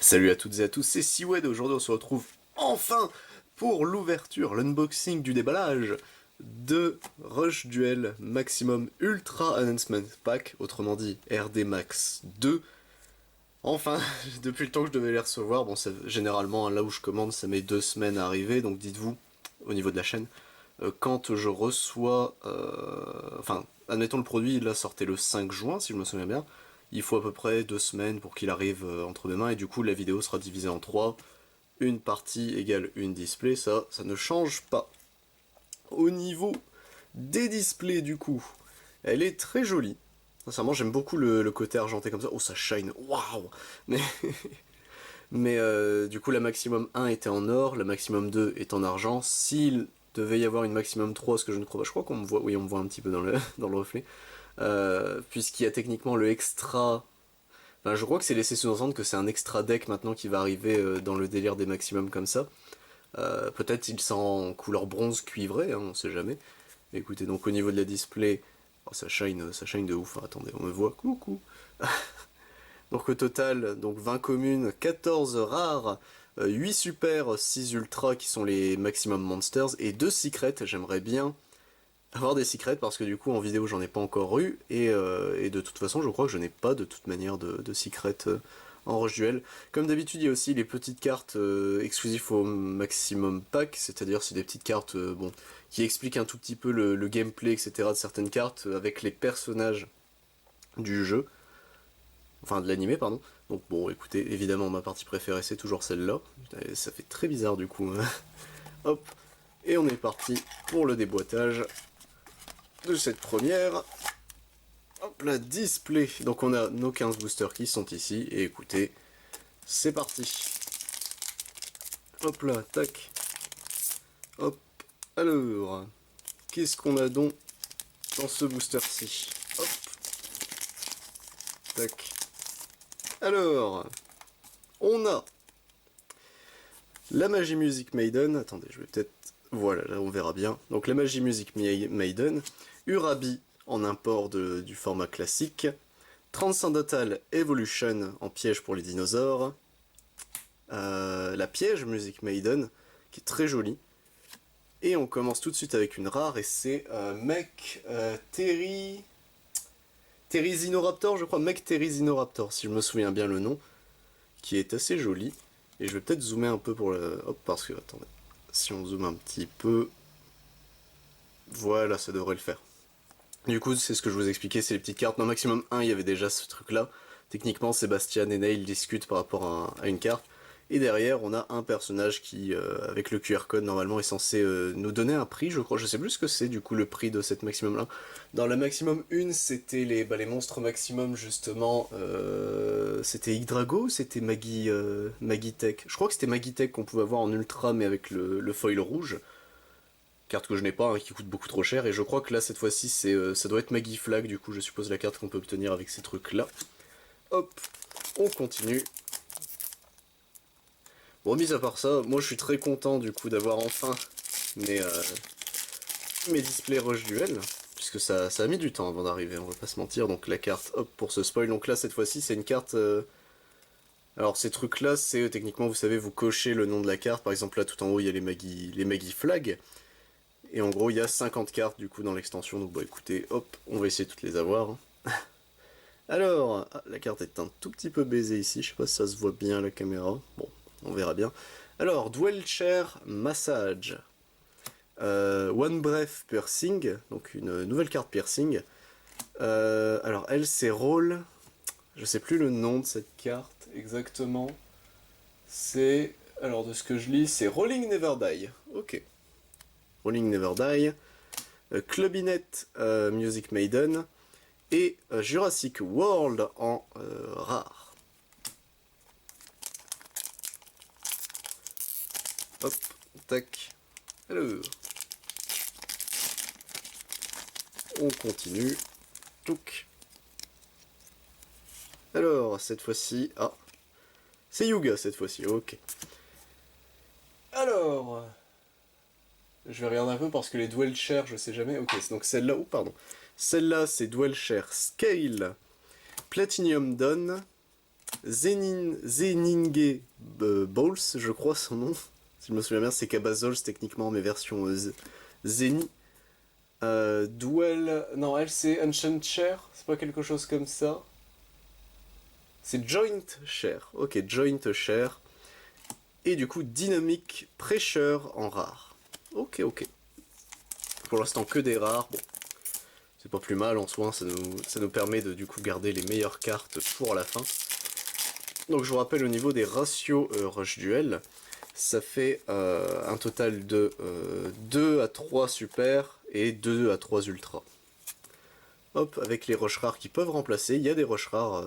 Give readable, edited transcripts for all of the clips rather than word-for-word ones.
Salut à toutes et à tous, c'est Siwed. Aujourd'hui on se retrouve enfin pour l'ouverture, l'unboxing du déballage de Rush Duel Maximum Ultra Enhancement Pack, autrement dit RD Max 2. Enfin, depuis le temps que je devais les recevoir, bon généralement là où je commande ça met 2 semaines à arriver, donc dites-vous, au niveau de la chaîne, quand je reçois, enfin admettons le produit là sortait le 5 juin si je me souviens bien, il faut à peu près 2 semaines pour qu'il arrive entre mes mains, et du coup la vidéo sera divisée en 3. Une partie égale une display, ça ne change pas. Au niveau des displays du coup, elle est très jolie. Sincèrement j'aime beaucoup le côté argenté comme ça. Oh ça shine, waouh. Mais, du coup la maximum 1 était en or, la maximum 2 est en argent. S'il devait y avoir une maximum 3, ce que je ne crois pas, je crois qu'on me voit, oui on me voit un petit peu dans dans le reflet. Puisqu'il y a techniquement le extra. Enfin, je crois que c'est laissé sous-entendre que c'est un extra deck maintenant qui va arriver dans le délire des maximums comme ça. Peut-être il sent en couleur bronze cuivré, hein, on sait jamais. Écoutez, donc au niveau de la display, oh, ça shine de ouf. Hein, attendez, on me voit, coucou. Donc au total, donc 20 communes, 14 rares, 8 super, 6 ultra qui sont les maximum monsters, et 2 secrets. J'aimerais bien avoir des secrets parce que du coup en vidéo j'en ai pas encore eu, et de toute façon je crois que je n'ai pas de toute manière de secrets en Rush Duel. Comme d'habitude il y a aussi les petites cartes exclusives au maximum pack, c'est-à-dire c'est des petites cartes bon, qui expliquent un tout petit peu le gameplay etc de certaines cartes avec les personnages du jeu, enfin de l'animé pardon. Donc bon écoutez, évidemment ma partie préférée c'est toujours celle-là, ça fait très bizarre du coup. Hop, et on est parti pour le déboîtage de cette première. Hop là, display. Donc on a nos 15 boosters qui sont ici, et écoutez, c'est parti. Hop là, tac. Hop, alors, qu'est-ce qu'on a donc dans ce booster-ci? Hop, tac. Alors, on a la Magie Music Maiden. Attendez, je vais peut-être... Voilà, là on verra bien. Donc la Magie Music Maiden, Urabi en import du format classique, Transcendental Evolution en piège pour les dinosaures, la piège Music Maiden, qui est très jolie, et on commence tout de suite avec une rare, et c'est Mech Therizoraptor, je crois, Mech Therizoraptor, si je me souviens bien le nom, qui est assez joli, et je vais peut-être zoomer un peu pour le... Hop, parce que, attendez, si on zoome un petit peu, voilà, ça devrait le faire. Du coup, c'est ce que je vous expliquais, c'est les petites cartes. Dans Maximum 1, il y avait déjà ce truc-là. Techniquement, Sébastien et Neil discutent par rapport à une carte. Et derrière, on a un personnage qui, avec le QR code, normalement, est censé nous donner un prix, je crois. Je sais plus ce que c'est, du coup, le prix de cette Maximum-là. Dans la Maximum 1, c'était les monstres Maximum, justement. C'était Yggdrago ou c'était Magitech? Je crois que c'était Magitech qu'on pouvait avoir en Ultra, mais avec le foil rouge. Carte que je n'ai pas, hein, qui coûte beaucoup trop cher, et je crois que là cette fois-ci ça doit être Maggie Flag, du coup je suppose la carte qu'on peut obtenir avec ces trucs là. Hop, on continue. Bon, mis à part ça, moi je suis très content du coup d'avoir enfin mes, mes displays Rush Duel, puisque ça a mis du temps avant d'arriver, on va pas se mentir. Donc la carte, hop, pour ce spoil, donc là cette fois-ci c'est une carte... Alors ces trucs là, c'est techniquement, vous savez, vous cochez le nom de la carte, par exemple là tout en haut il y a les Maggie Flag. Et en gros, il y a 50 cartes du coup dans l'extension, donc bon écoutez, hop, on va essayer de toutes les avoir. Alors, la carte est un tout petit peu baisée ici, je sais pas si ça se voit bien à la caméra, bon, on verra bien. Alors, Dwell Chair Massage, One Breath Piercing, donc une nouvelle carte piercing. Alors elle c'est Roll, je sais plus le nom de cette carte exactement, c'est, alors de ce que je lis, c'est Rolling Never Die, ok. Rolling Never Die, Clubinet Music Maiden, et Jurassic World en rare. Hop, tac. Alors, on continue. Touc. Alors, cette fois-ci... Ah, c'est Yuga cette fois-ci, ok. Alors... Je vais regarder un peu parce que les Dwell Share, je sais jamais. Ok, donc celle-là... Oh, pardon. Celle-là, c'est Dwell Share Scale Platinum Dawn. Zeninge Balls, je crois son nom. Si je me souviens bien, c'est Cabazols techniquement, mais version Zeni. Duel. Non, elle c'est Ancient Share, c'est pas quelque chose comme ça. C'est Joint Share. Ok, Joint Share. Et du coup, Dynamic Pressure en rare. Ok, ok. Pour l'instant, que des rares. Bon, c'est pas plus mal en soi, ça nous permet de du coup garder les meilleures cartes pour la fin. Donc je vous rappelle au niveau des ratios Rush Duel, ça fait un total de 2 à 3 super et 2 à 3 ultra. Hop, avec les rush rares qui peuvent remplacer, il y a des rush rares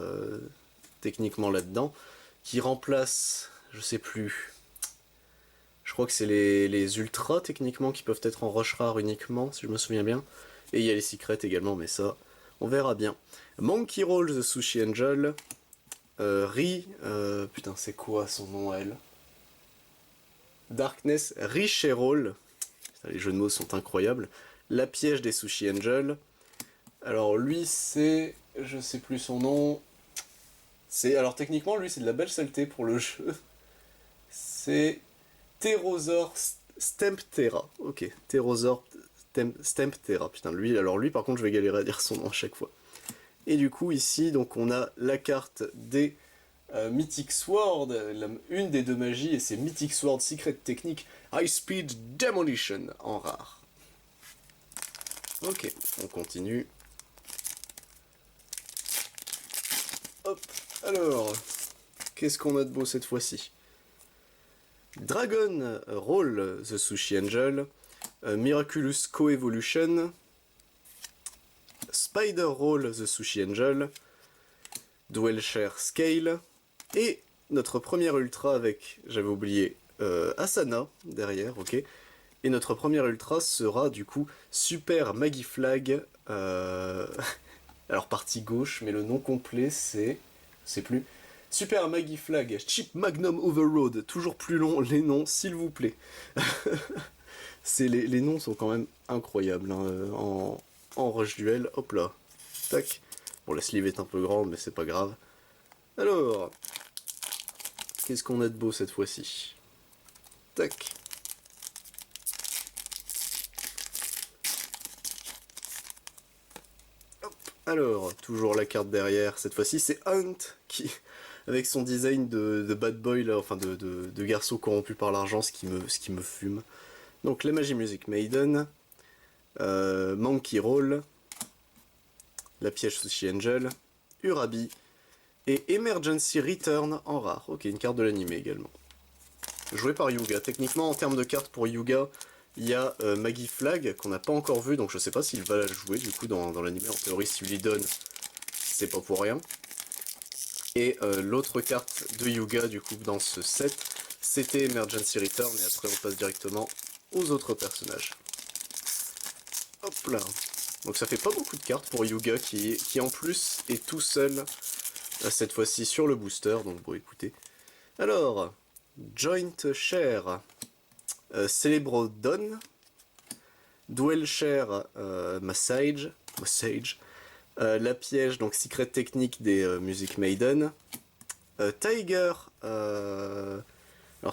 techniquement là-dedans, qui remplacent, je sais plus, je crois que c'est les ultras techniquement qui peuvent être en rush rare uniquement, si je me souviens bien. Et il y a les secrets également, mais ça, on verra bien. Monkey Roll the Sushi Angel. Putain, c'est quoi son nom, elle? Darkness Richerol. Les jeux de mots sont incroyables. La piège des Sushi Angel. Alors, lui, c'est. Je sais plus son nom. Alors, techniquement, lui, c'est de la belle saleté pour le jeu. C'est. Pterosaur Stemptera. Ok, Pterosaur Stemptera. Putain, lui, par contre, je vais galérer à dire son nom à chaque fois. Et du coup, ici, donc, on a la carte des Mythic Sword, une des deux magies, et c'est Mythic Sword Secret Technique High Speed Demolition en rare. Ok, on continue. Hop, alors, qu'est-ce qu'on a de beau cette fois-ci? Dragon Roll the Sushi Angel, Miraculous Coevolution, Spider Roll the Sushi Angel, Duel Share Scale, et notre première ultra avec, j'avais oublié, Asana derrière, ok. Et notre première ultra sera du coup Super Magiflag. Alors partie gauche, mais le nom complet c'est. Je sais plus. Super Magiflag, Chip Magnum Overroad. Toujours plus long les noms, s'il vous plaît. Les noms sont quand même incroyables hein, en Rush Duel. Hop là. Tac. Bon, la sleeve est un peu grande, mais c'est pas grave. Alors. Qu'est-ce qu'on a de beau cette fois-ci? Tac. Alors, toujours la carte derrière, cette fois-ci c'est Hunt qui, avec son design de bad boy, là, enfin de garçon corrompu par l'argent, ce qui me fume. Donc la magie music maiden, Monkey Roll, la piège Sushi Angel, Urabi, et Emergency Return en rare. Ok, une carte de l'anime également. Joué par Yuga. Techniquement, en termes de cartes pour Yuga, il y a Magiflag qu'on n'a pas encore vu, donc je sais pas s'il va la jouer du coup dans l'anime. En théorie, si tu lui donnes, c'est pas pour rien. Et l'autre carte de Yuga du coup dans ce set, c'était Emergency Return, et après on passe directement aux autres personnages. Hop là. Donc ça fait pas beaucoup de cartes pour Yuga qui en plus est tout seul cette fois-ci sur le booster, donc bon écoutez. Alors, Joint Share, Celebrodon, Duel Share, Massage, la piège, donc Secret Technique des Music Maiden, Tiger, alors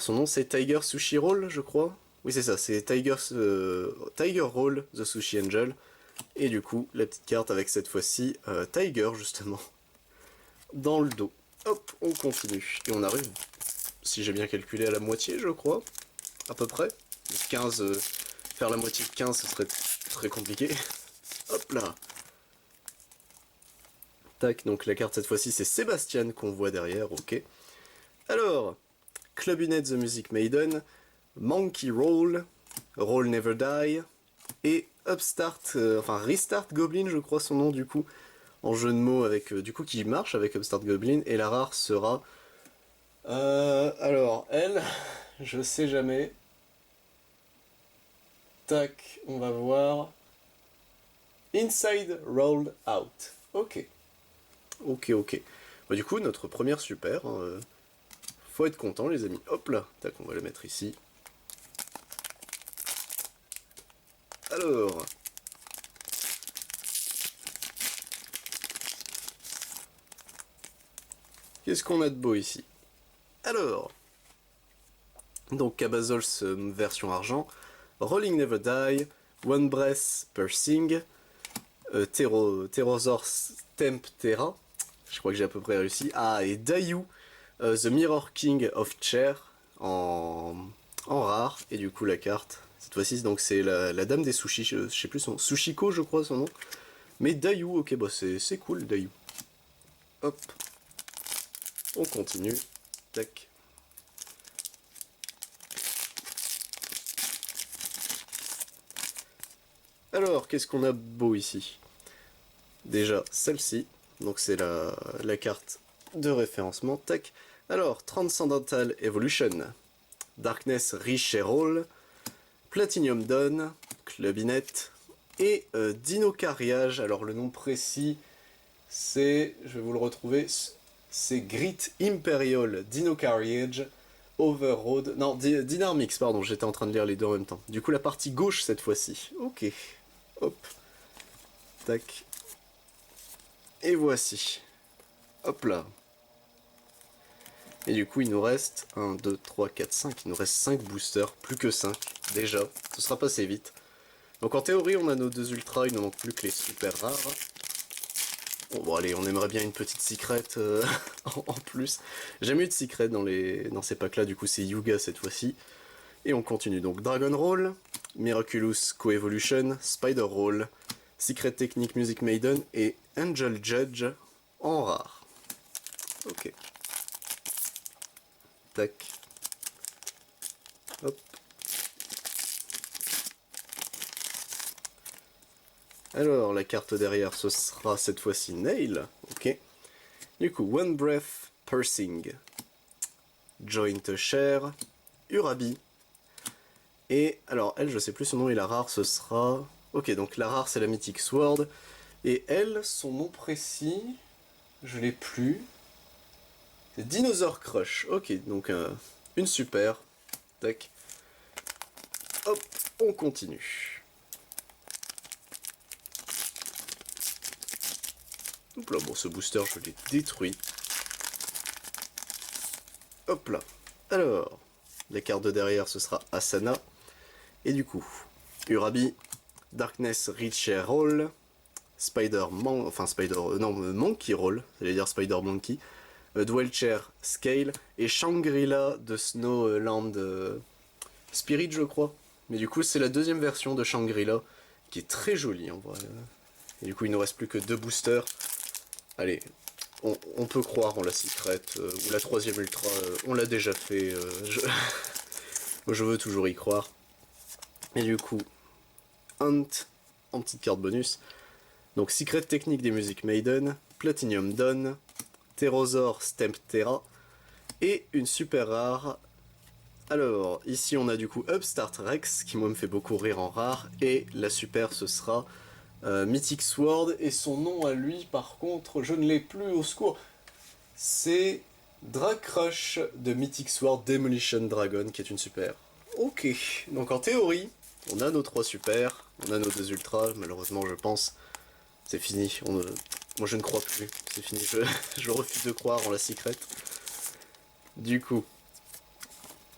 son nom c'est Tiger Sushi Roll, je crois. Oui c'est ça, c'est Tiger Roll the Sushi Angel. Et du coup, la petite carte avec cette fois-ci Tiger justement dans le dos. Hop, on continue. Et on arrive, si j'ai bien calculé, à la moitié, je crois, à peu près. 15, faire la moitié de 15, ce serait très compliqué. Hop là. Tac, donc la carte cette fois-ci, c'est Sébastien qu'on voit derrière, ok. Alors, Clubinet the Music Maiden, Monkey Roll, Roll Never Die, et Restart Goblin, je crois son nom du coup, en jeu de mots avec, du coup, qui marche avec Upstart Goblin, et la rare sera... alors, elle, je sais jamais. Tac, on va voir. Inside Rolled Out. Ok. Ok. Bah, du coup, notre première super. Hein, faut être content, les amis. Hop là. Tac, on va la mettre ici. Alors. qu'est-ce qu'on a de beau ici? Alors, donc Cabazols version argent, Rolling Never Die, One Breath Pursing, Pterosaur Temptera, je crois que j'ai à peu près réussi, et Dayu, The Mirror King of Chair, en rare, et du coup la carte, cette fois-ci, donc c'est la dame des sushis, je sais plus son nom, Sushiko je crois son nom, mais Dayu, ok, bah c'est cool Dayu. Hop, on continue, tac. Alors, qu'est-ce qu'on a beau ici? Déjà, celle-ci, donc c'est la carte de référencement, tac. Alors, Transcendental Evolution, Darkness Reroll, Platinum Dawn, Clubinette, et Dino Carriage. Alors, le nom précis, c'est, je vais vous le retrouver, c'est Grit Imperial Dino Carriage, Overroad, non, Dynamix, pardon, j'étais en train de lire les deux en même temps. Du coup, la partie gauche cette fois-ci, ok. Hop. Tac. Et voici. Hop là. Et du coup, il nous reste 1, 2, 3, 4, 5. Il nous reste 5 boosters. Plus que 5. Déjà. Ce sera passé vite. Donc en théorie, on a nos 2 ultras. Il ne manque plus que les super rares. Bon, allez, on aimerait bien une petite secret en plus. J'ai jamais eu de secret dans ces packs là. Du coup, c'est Yuga cette fois-ci. Et on continue. Donc Dragon Roll, Miraculous Coevolution, Spider Roll, Secret Technique Music Maiden et Angel Judge en rare. Ok. Tac. Hop. Alors, la carte derrière, ce sera cette fois-ci Nail. Ok. Du coup, One Breath Pursing, Joint Share, Urabi. Et alors, elle, je sais plus son nom, et la rare, ce sera... Ok, donc la rare, c'est la Mythic Sword. Et elle, son nom précis, je l'ai plus. C'est Dinosaur Crush. Ok, donc une super. Tac. Hop, on continue. Hop là, bon, ce booster, je l'ai détruit. Hop là. Alors, la carte de derrière, ce sera Asana. Et du coup, Urabi, Darkness Reacher Roll, Monkey Roll, j'allais dire Spider Monkey, Dwellchair Scale, et Shangri-La de Snowland Spirit, je crois. Mais du coup, c'est la deuxième version de Shangri-La, qui est très jolie en vrai. Et du coup, il ne nous reste plus que 2 boosters. Allez, on peut croire en la secret, ou la troisième ultra, on l'a déjà fait, je veux toujours y croire. Et du coup, Hunt en petite carte bonus. Donc Secret Technique des Music Maiden, Platinum Dawn, Pterosaur Temptera et une super rare. Alors, ici on a du coup Upstart Rex, qui moi me fait beaucoup rire en rare, et la super ce sera Mythic Sword, et son nom à lui par contre, je ne l'ai plus, au secours. C'est Drag Crush de Mythic Sword Demolition Dragon, qui est une super. Ok, donc en théorie, on a nos 3 super, on a nos 2 ultras, malheureusement je pense, c'est fini, moi je ne crois plus, c'est fini, je refuse de croire en la secret. Du coup,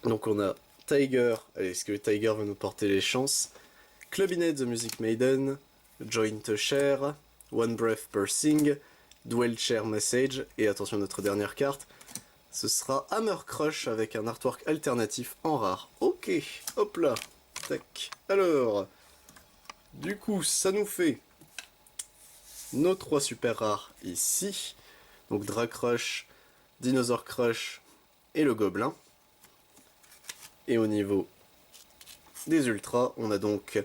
donc on a Tiger, allez, est-ce que Tiger va nous porter les chances? Clubinette The Music Maiden, Joint Share, One Breath Pursing, Dwell Share Message, et attention notre dernière carte, ce sera Hammer Crush avec un artwork alternatif en rare. Ok, hop là, tac. Alors, du coup, ça nous fait nos 3 super rares ici. Donc Drag Crush, Dinosaur Crush et le Gobelin. Et au niveau des ultras, on a donc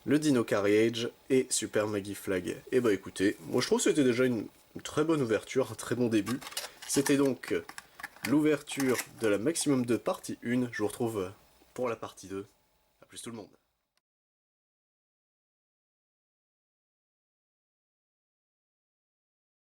le Dino Carriage et Super Magiflag. Et bah écoutez, moi je trouve que c'était déjà une très bonne ouverture, un très bon début. C'était donc l'ouverture de la Maximum 2 partie 1. Je vous retrouve pour la partie 2. A plus tout le monde.